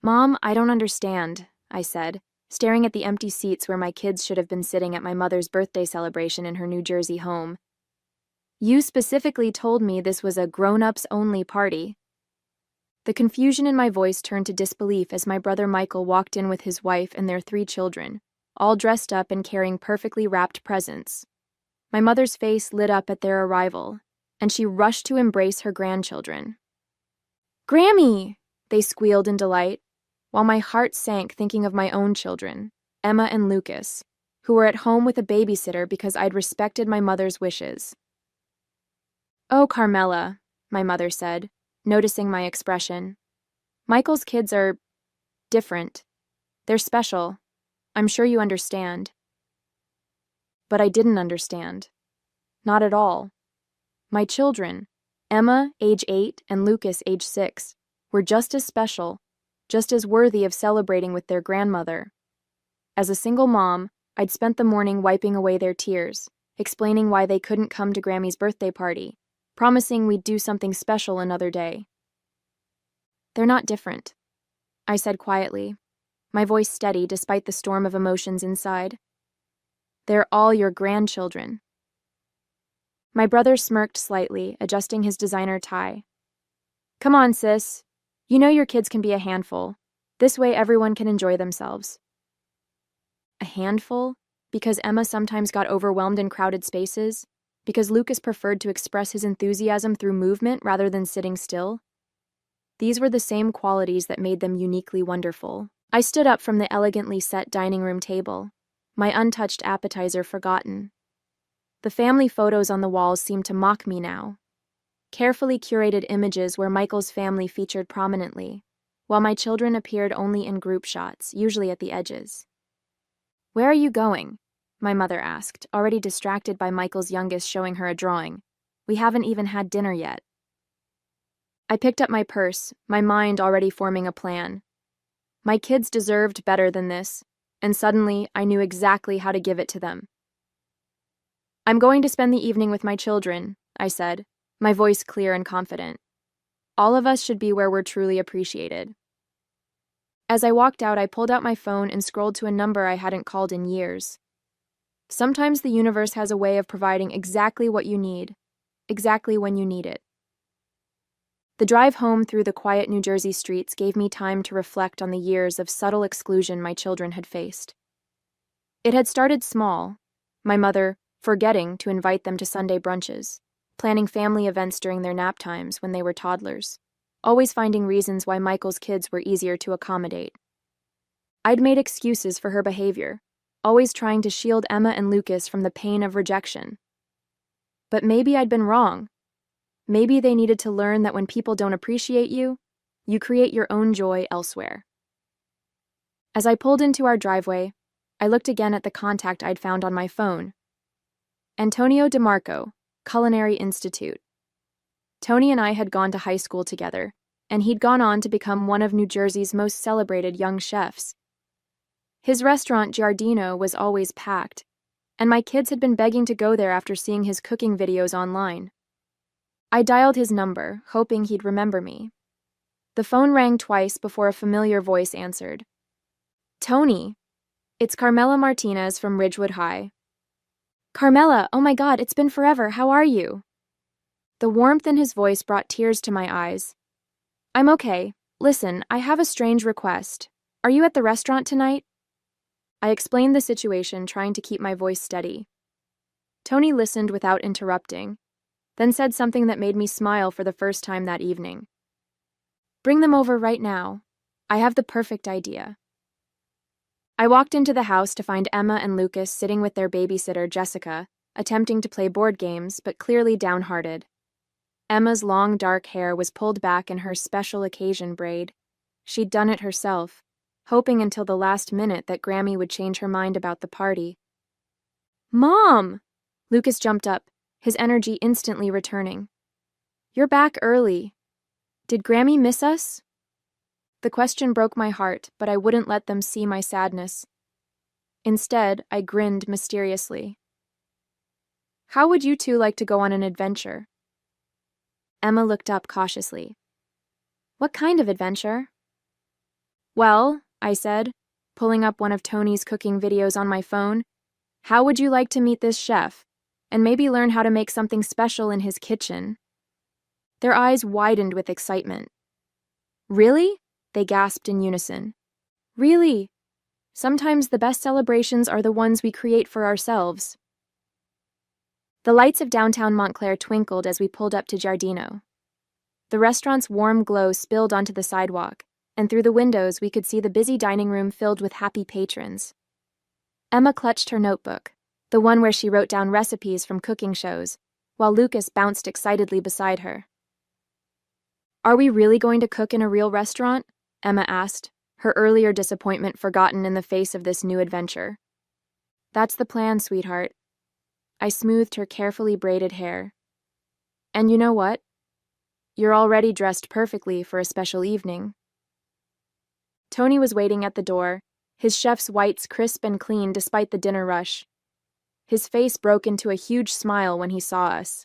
Mom, I don't understand, I said, staring at the empty seats where my kids should have been sitting at my mother's birthday celebration in her New Jersey home. You specifically told me this was a grown-ups only party. The confusion in my voice turned to disbelief as my brother Michael walked in with his wife and their 3 children, all dressed up and carrying perfectly wrapped presents. My mother's face lit up at their arrival, and she rushed to embrace her grandchildren. "Grammy!" they squealed in delight, while my heart sank thinking of my own children, Emma and Lucas, who were at home with a babysitter because I'd respected my mother's wishes. "Oh, Carmela," my mother said, noticing my expression. "Michael's kids are different. They're special. I'm sure you understand." But I didn't understand. Not at all. My children, Emma, age 8, and Lucas, age 6, were just as special, just as worthy of celebrating with their grandmother. As a single mom, I'd spent the morning wiping away their tears, explaining why they couldn't come to Grammy's birthday party, promising we'd do something special another day. "They're not different," I said quietly, my voice steady despite the storm of emotions inside. "They're all your grandchildren." My brother smirked slightly, adjusting his designer tie. "Come on, sis. You know your kids can be a handful. This way everyone can enjoy themselves." A handful? Because Emma sometimes got overwhelmed in crowded spaces? Because Lucas preferred to express his enthusiasm through movement rather than sitting still? These were the same qualities that made them uniquely wonderful. I stood up from the elegantly set dining room table, my untouched appetizer forgotten. The family photos on the walls seemed to mock me now. Carefully curated images where Michael's family featured prominently, while my children appeared only in group shots, usually at the edges. "Where are you going?" my mother asked, already distracted by Michael's youngest showing her a drawing. "We haven't even had dinner yet." I picked up my purse, my mind already forming a plan. My kids deserved better than this, and suddenly I knew exactly how to give it to them. "I'm going to spend the evening with my children," I said, my voice clear and confident. "All of us should be where we're truly appreciated." As I walked out, I pulled out my phone and scrolled to a number I hadn't called in years. Sometimes the universe has a way of providing exactly what you need, exactly when you need it. The drive home through the quiet New Jersey streets gave me time to reflect on the years of subtle exclusion my children had faced. It had started small, my mother forgetting to invite them to Sunday brunches, planning family events during their nap times when they were toddlers, always finding reasons why Michael's kids were easier to accommodate. I'd made excuses for her behavior, always trying to shield Emma and Lucas from the pain of rejection. But maybe I'd been wrong. Maybe they needed to learn that when people don't appreciate you, you create your own joy elsewhere. As I pulled into our driveway, I looked again at the contact I'd found on my phone. Antonio DeMarco, Culinary Institute. Tony and I had gone to high school together, and he'd gone on to become one of New Jersey's most celebrated young chefs. His restaurant, Giardino, was always packed, and my kids had been begging to go there after seeing his cooking videos online. I dialed his number, hoping he'd remember me. The phone rang twice before a familiar voice answered. "Tony, it's Carmela Martinez from Ridgewood High." "Carmela, oh my God, it's been forever, how are you?" The warmth in his voice brought tears to my eyes. "I'm okay. Listen, I have a strange request. Are you at the restaurant tonight?" I explained the situation, trying to keep my voice steady. Tony listened without interrupting, then said something that made me smile for the first time that evening. "Bring them over right now. I have the perfect idea." I walked into the house to find Emma and Lucas sitting with their babysitter, Jessica, attempting to play board games, but clearly downhearted. Emma's long dark hair was pulled back in her special occasion braid. She'd done it herself, hoping until the last minute that Grammy would change her mind about the party. "Mom!" Lucas jumped up, his energy instantly returning. "You're back early. Did Grammy miss us?" The question broke my heart, but I wouldn't let them see my sadness. Instead, I grinned mysteriously. "How would you two like to go on an adventure?" Emma looked up cautiously. "What kind of adventure?" Well, I said, pulling up one of Tony's cooking videos on my phone, how would you like to meet this chef? And maybe learn how to make something special in his kitchen? Their eyes widened with excitement. Really? They gasped in unison. Really? Sometimes the best celebrations are the ones we create for ourselves. The lights of downtown Montclair twinkled as we pulled up to Giardino. The restaurant's warm glow spilled onto the sidewalk, and through the windows we could see the busy dining room filled with happy patrons. Emma clutched her notebook, the one where she wrote down recipes from cooking shows, while Lucas bounced excitedly beside her. Are we really going to cook in a real restaurant? Emma asked, her earlier disappointment forgotten in the face of this new adventure. That's the plan, sweetheart. I smoothed her carefully braided hair. And you know what? You're already dressed perfectly for a special evening. Tony was waiting at the door, his chef's whites crisp and clean despite the dinner rush. His face broke into a huge smile when he saw us.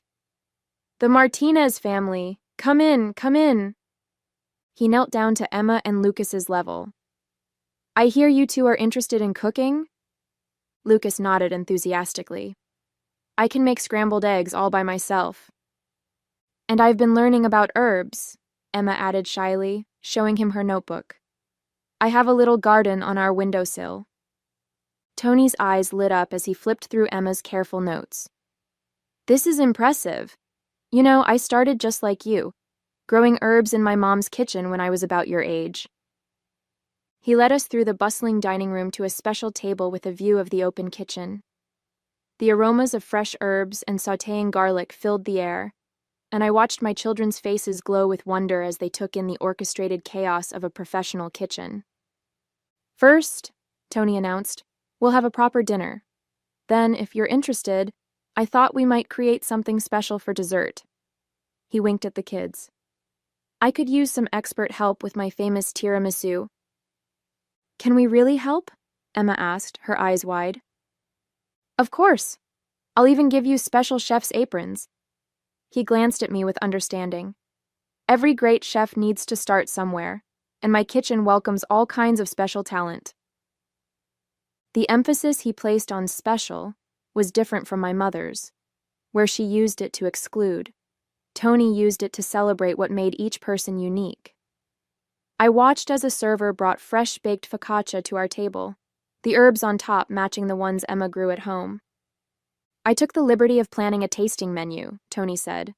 The Martinez family! Come in, come in! He knelt down to Emma and Lucas's level. I hear you two are interested in cooking? Lucas nodded enthusiastically. I can make scrambled eggs all by myself. And I've been learning about herbs, Emma added shyly, showing him her notebook. I have a little garden on our windowsill. Tony's eyes lit up as he flipped through Emma's careful notes. This is impressive. You know, I started just like you, growing herbs in my mom's kitchen when I was about your age. He led us through the bustling dining room to a special table with a view of the open kitchen. The aromas of fresh herbs and sautéing garlic filled the air, and I watched my children's faces glow with wonder as they took in the orchestrated chaos of a professional kitchen. First, Tony announced, we'll have a proper dinner. Then, if you're interested, I thought we might create something special for dessert. He winked at the kids. I could use some expert help with my famous tiramisu. Can we really help? Emma asked, her eyes wide. Of course. I'll even give you special chef's aprons. He glanced at me with understanding. Every great chef needs to start somewhere, and my kitchen welcomes all kinds of special talent. The emphasis he placed on special was different from my mother's, where she used it to exclude. Tony used it to celebrate what made each person unique. I watched as a server brought fresh-baked focaccia to our table, the herbs on top matching the ones Emma grew at home. I took the liberty of planning a tasting menu, Tony said.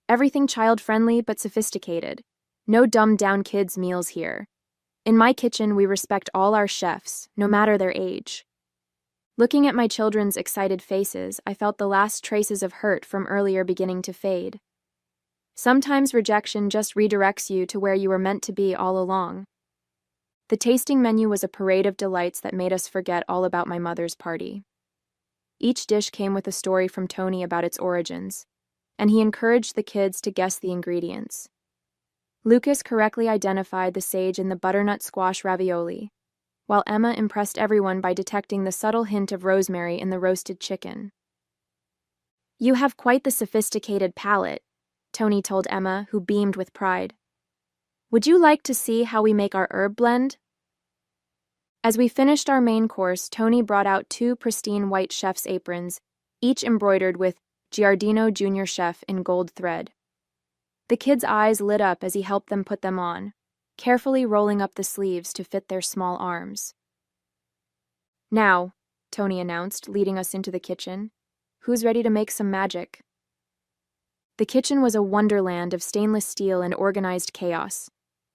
Everything child-friendly but sophisticated. No dumbed-down kids' meals here. In my kitchen, we respect all our chefs, no matter their age. Looking at my children's excited faces, I felt the last traces of hurt from earlier beginning to fade. Sometimes rejection just redirects you to where you were meant to be all along. The tasting menu was a parade of delights that made us forget all about my mother's party. Each dish came with a story from Tony about its origins, and he encouraged the kids to guess the ingredients. Lucas correctly identified the sage in the butternut squash ravioli, while Emma impressed everyone by detecting the subtle hint of rosemary in the roasted chicken. You have quite the sophisticated palate, Tony told Emma, who beamed with pride. Would you like to see how we make our herb blend? As we finished our main course, Tony brought out 2 pristine white chef's aprons, each embroidered with Giardino Junior Chef in gold thread. The kids' eyes lit up as he helped them put them on, carefully rolling up the sleeves to fit their small arms. Now, Tony announced, leading us into the kitchen, who's ready to make some magic? The kitchen was a wonderland of stainless steel and organized chaos.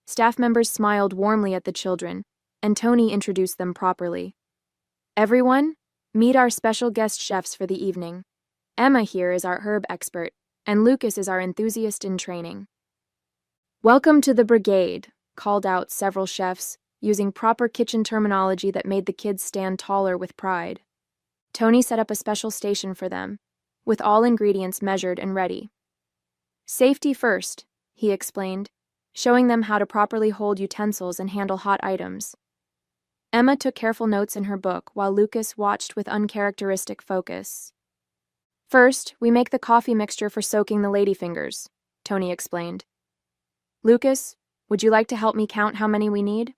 Staff members smiled warmly at the children, and Tony introduced them properly. Everyone, meet our special guest chefs for the evening. Emma here is our herb expert, and Lucas is our enthusiast in training. Welcome to the brigade, called out several chefs, using proper kitchen terminology that made the kids stand taller with pride. Tony set up a special station for them, with all ingredients measured and ready. Safety first, he explained, showing them how to properly hold utensils and handle hot items. Emma took careful notes in her book while Lucas watched with uncharacteristic focus. First, we make the coffee mixture for soaking the ladyfingers, Tony explained. Lucas, would you like to help me count how many we need?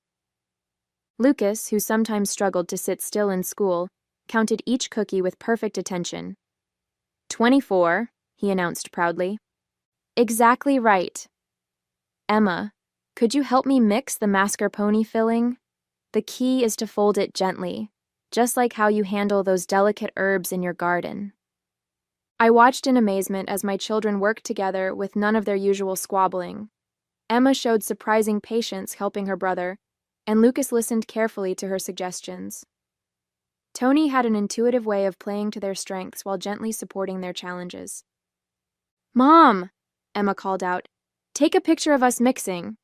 Lucas, who sometimes struggled to sit still in school, counted each cookie with perfect attention. 24, he announced proudly. Exactly right. Emma, could you help me mix the mascarpone filling? The key is to fold it gently, just like how you handle those delicate herbs in your garden. I watched in amazement as my children worked together with none of their usual squabbling. Emma showed surprising patience helping her brother, and Lucas listened carefully to her suggestions. Tony had an intuitive way of playing to their strengths while gently supporting their challenges. Mom, Emma called out, take a picture of us mixing.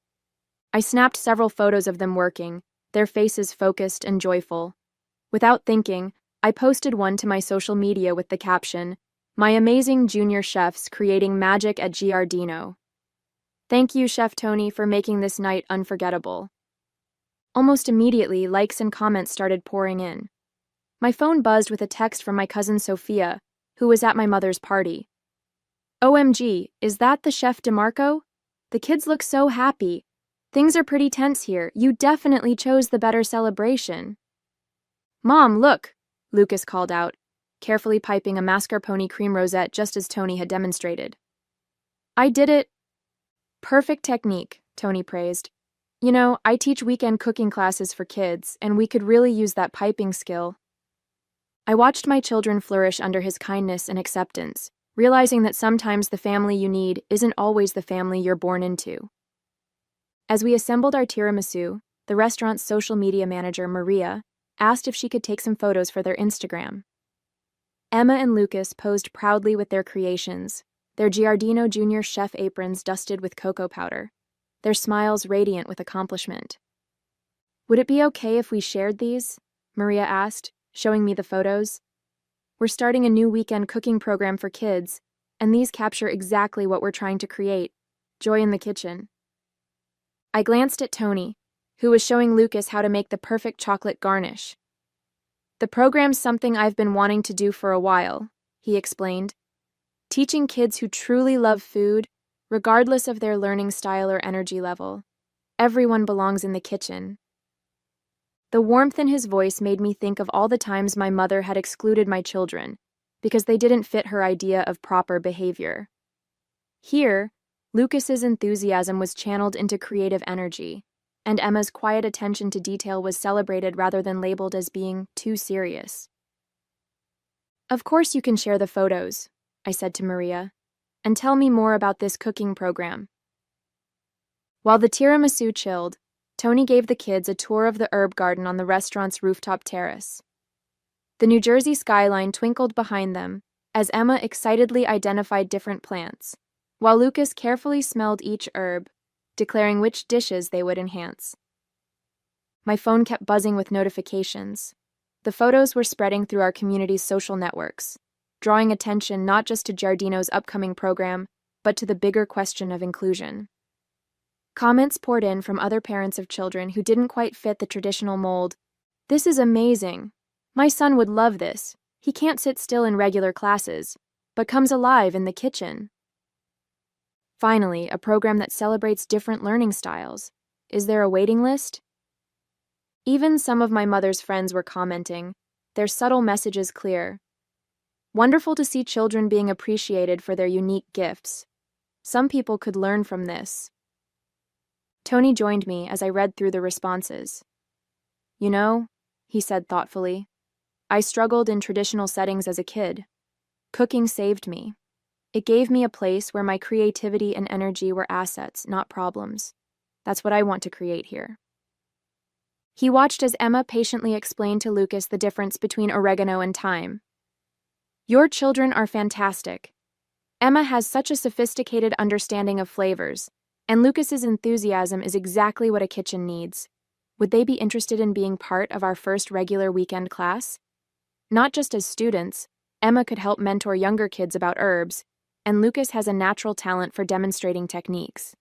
I snapped several photos of them working, their faces focused and joyful. Without thinking, I posted one to my social media with the caption, "My amazing junior chefs creating magic at Giardino. Thank you, Chef Tony, for making this night unforgettable." Almost immediately, likes and comments started pouring in. My phone buzzed with a text from my cousin Sophia, who was at my mother's party. OMG, is that the Chef DeMarco? The kids look so happy. Things are pretty tense here. You definitely chose the better celebration. Mom, look, Lucas called out, carefully piping a mascarpone cream rosette just as Tony had demonstrated. I did it. Perfect technique, Tony praised. You know, I teach weekend cooking classes for kids, and we could really use that piping skill. I watched my children flourish under his kindness and acceptance, realizing that sometimes the family you need isn't always the family you're born into. As we assembled our tiramisu, the restaurant's social media manager, Maria, asked if she could take some photos for their Instagram. Emma and Lucas posed proudly with their creations, their Giardino Junior chef aprons dusted with cocoa powder, their smiles radiant with accomplishment. Would it be okay if we shared these? Maria asked, showing me the photos. We're starting a new weekend cooking program for kids, and these capture exactly what we're trying to create, joy in the kitchen. I glanced at Tony, who was showing Lucas how to make the perfect chocolate garnish. The program's something I've been wanting to do for a while, he explained. Teaching kids who truly love food, regardless of their learning style or energy level. Everyone belongs in the kitchen. The warmth in his voice made me think of all the times my mother had excluded my children because they didn't fit her idea of proper behavior. Here, Lucas's enthusiasm was channeled into creative energy, and Emma's quiet attention to detail was celebrated rather than labeled as being too serious. Of course you can share the photos, I said to Maria, and tell me more about this cooking program. While the tiramisu chilled, Tony gave the kids a tour of the herb garden on the restaurant's rooftop terrace. The New Jersey skyline twinkled behind them as Emma excitedly identified different plants, while Lucas carefully smelled each herb, declaring which dishes they would enhance. My phone kept buzzing with notifications. The photos were spreading through our community's social networks, drawing attention not just to Giardino's upcoming program, but to the bigger question of inclusion. Comments poured in from other parents of children who didn't quite fit the traditional mold. This is amazing. My son would love this. He can't sit still in regular classes, but comes alive in the kitchen. Finally, a program that celebrates different learning styles. Is there a waiting list? Even some of my mother's friends were commenting, their subtle messages clear. Wonderful to see children being appreciated for their unique gifts. Some people could learn from this. Tony joined me as I read through the responses. You know, he said thoughtfully, I struggled in traditional settings as a kid. Cooking saved me. It gave me a place where my creativity and energy were assets, not problems. That's what I want to create here. He watched as Emma patiently explained to Lucas the difference between oregano and thyme. Your children are fantastic. Emma has such a sophisticated understanding of flavors, and Lucas's enthusiasm is exactly what a kitchen needs. Would they be interested in being part of our first regular weekend class? Not just as students, Emma could help mentor younger kids about herbs, and Lucas has a natural talent for demonstrating techniques.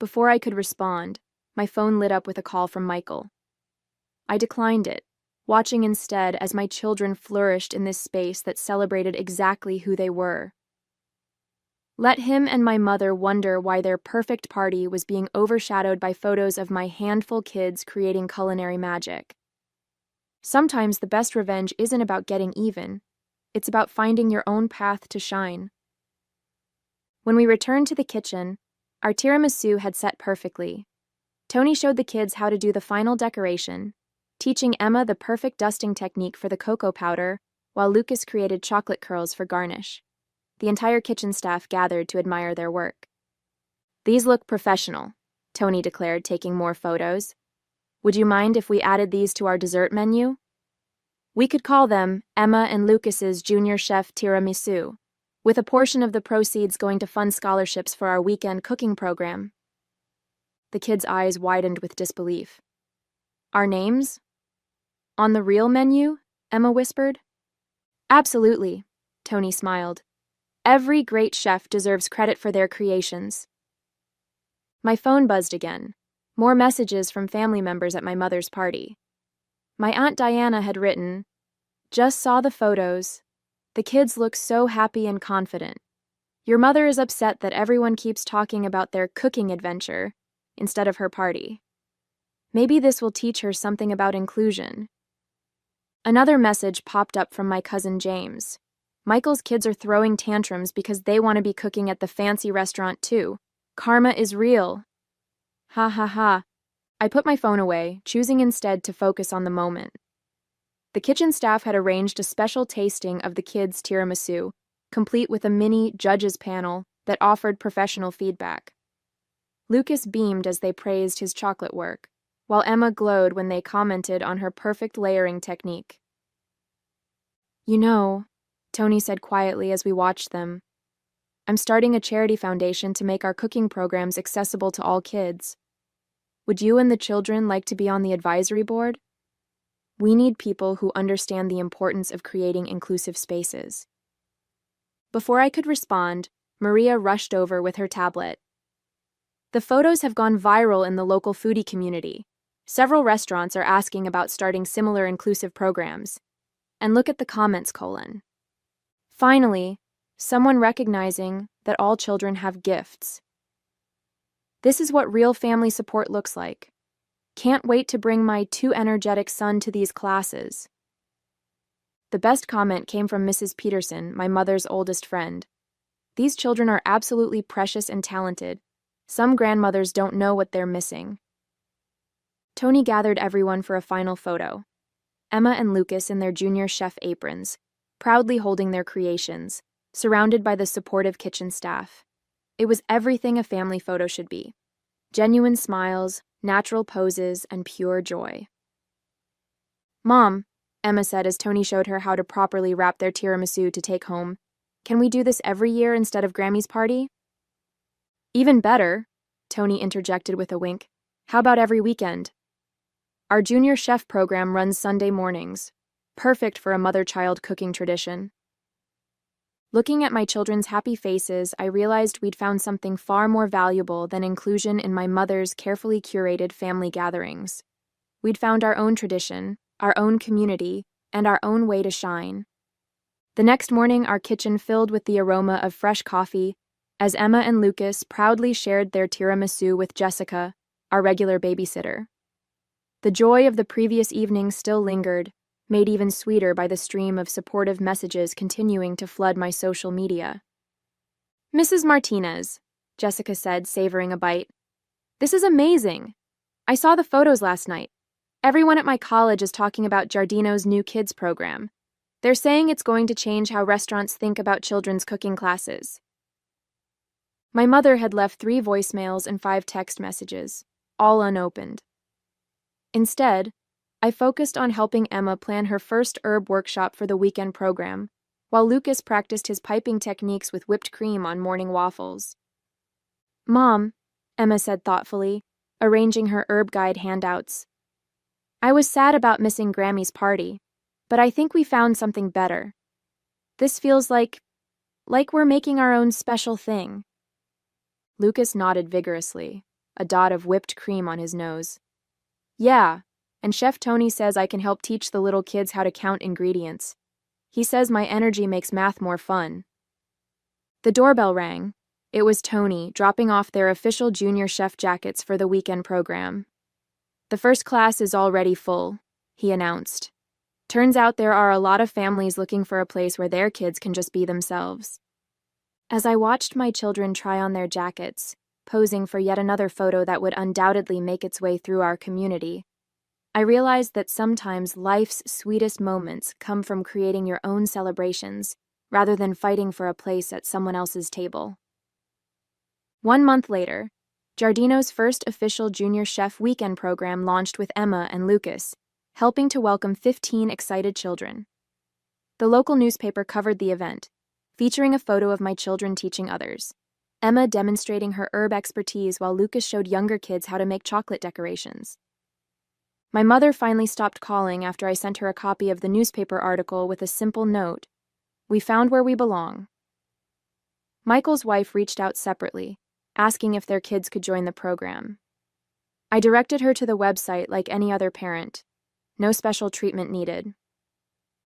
Before I could respond, my phone lit up with a call from Michael. I declined it, watching instead as my children flourished in this space that celebrated exactly who they were. Let him and my mother wonder why their perfect party was being overshadowed by photos of my handful kids creating culinary magic. Sometimes the best revenge isn't about getting even, it's about finding your own path to shine. When we returned to the kitchen, our tiramisu had set perfectly. Tony showed the kids how to do the final decoration, teaching Emma the perfect dusting technique for the cocoa powder, while Lucas created chocolate curls for garnish. The entire kitchen staff gathered to admire their work. "These look professional," Tony declared, taking more photos. "Would you mind if we added these to our dessert menu? We could call them Emma and Lucas's Junior Chef Tiramisu, with a portion of the proceeds going to fund scholarships for our weekend cooking program." The kids' eyes widened with disbelief. "Our names? On the real menu?" Emma whispered. "Absolutely," Tony smiled. "Every great chef deserves credit for their creations." My phone buzzed again. More messages from family members at my mother's party. My Aunt Diana had written, "Just saw the photos. The kids look so happy and confident. Your mother is upset that everyone keeps talking about their cooking adventure instead of her party. Maybe this will teach her something about inclusion." Another message popped up from my cousin James. "Michael's kids are throwing tantrums because they want to be cooking at the fancy restaurant too. Karma is real." Ha ha ha. I put my phone away, choosing instead to focus on the moment. The kitchen staff had arranged a special tasting of the kids' tiramisu, complete with a mini judges panel that offered professional feedback. Lucas beamed as they praised his chocolate work, while Emma glowed when they commented on her perfect layering technique. "You know," Tony said quietly as we watched them, "I'm starting a charity foundation to make our cooking programs accessible to all kids. Would you and the children like to be on the advisory board? We need people who understand the importance of creating inclusive spaces." Before I could respond, Maria rushed over with her tablet. "The photos have gone viral in the local foodie community. Several restaurants are asking about starting similar inclusive programs. And look at the comments, colon. Finally, someone recognizing that all children have gifts. This is what real family support looks like. Can't wait to bring my too energetic son to these classes." The best comment came from Mrs. Peterson, my mother's oldest friend. "These children are absolutely precious and talented. Some grandmothers don't know what they're missing." Tony gathered everyone for a final photo. Emma and Lucas in their junior chef aprons, proudly holding their creations, surrounded by the supportive kitchen staff. It was everything a family photo should be. Genuine smiles, natural poses, and pure joy. "Mom," Emma said as Tony showed her how to properly wrap their tiramisu to take home, "can we do this every year instead of Grammy's party?" "Even better," Tony interjected with a wink. "How about every weekend? Our junior chef program runs Sunday mornings. Perfect for a mother-child cooking tradition." Looking at my children's happy faces, I realized we'd found something far more valuable than inclusion in my mother's carefully curated family gatherings. We'd found our own tradition, our own community, and our own way to shine. The next morning, our kitchen filled with the aroma of fresh coffee, as Emma and Lucas proudly shared their tiramisu with Jessica, our regular babysitter. The joy of the previous evening still lingered, made even sweeter by the stream of supportive messages continuing to flood my social media. "Mrs. Martinez," Jessica said, savoring a bite. "This is amazing. I saw the photos last night. Everyone at my college is talking about Giardino's new kids program. They're saying it's going to change how restaurants think about children's cooking classes." My mother had left 3 voicemails and 5 text messages, all unopened. Instead, I focused on helping Emma plan her first herb workshop for the weekend program, while Lucas practiced his piping techniques with whipped cream on morning waffles. "Mom," Emma said thoughtfully, arranging her herb guide handouts, "I was sad about missing Grammy's party, but I think we found something better. This feels like we're making our own special thing." Lucas nodded vigorously, a dot of whipped cream on his nose. "Yeah, and Chef Tony says I can help teach the little kids how to count ingredients. He says my energy makes math more fun." The doorbell rang, It was Tony, dropping off their official junior chef jackets for the weekend program. "The first class is already full," he announced. "Turns out there are a lot of families looking for a place where their kids can just be themselves." As I watched my children try on their jackets, posing for yet another photo that would undoubtedly make its way through our community, I realized that sometimes life's sweetest moments come from creating your own celebrations rather than fighting for a place at someone else's table. 1 month later, Giardino's first official junior chef weekend program launched with Emma and Lucas, helping to welcome 15 excited children. The local newspaper covered the event, featuring a photo of my children teaching others, Emma demonstrating her herb expertise while Lucas showed younger kids how to make chocolate decorations. My mother finally stopped calling after I sent her a copy of the newspaper article with a simple note: "We found where we belong." Michael's wife reached out separately, asking if their kids could join the program. I directed her to the website like any other parent. No special treatment needed.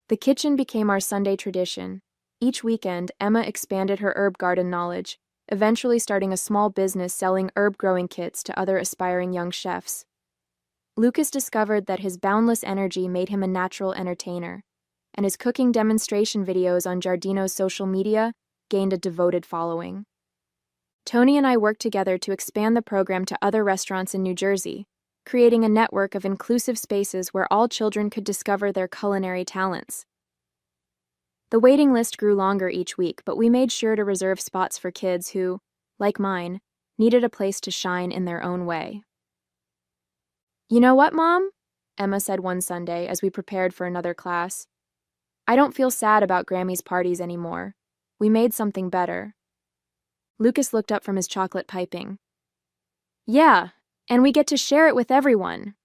The kitchen became our Sunday tradition. Each weekend, Emma expanded her herb garden knowledge, eventually starting a small business selling herb-growing kits to other aspiring young chefs. Lucas discovered that his boundless energy made him a natural entertainer, and his cooking demonstration videos on Giardino's social media gained a devoted following. Tony and I worked together to expand the program to other restaurants in New Jersey, creating a network of inclusive spaces where all children could discover their culinary talents. The waiting list grew longer each week, but we made sure to reserve spots for kids who, like mine, needed a place to shine in their own way. "You know what, Mom?" Emma said one Sunday as we prepared for another class. "I don't feel sad about Grammy's parties anymore. We made something better." Lucas looked up from his chocolate piping. "Yeah, and we get to share it with everyone."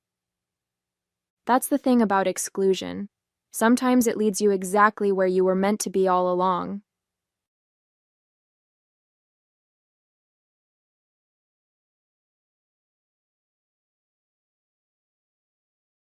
That's the thing about exclusion. Sometimes it leads you exactly where you were meant to be all along.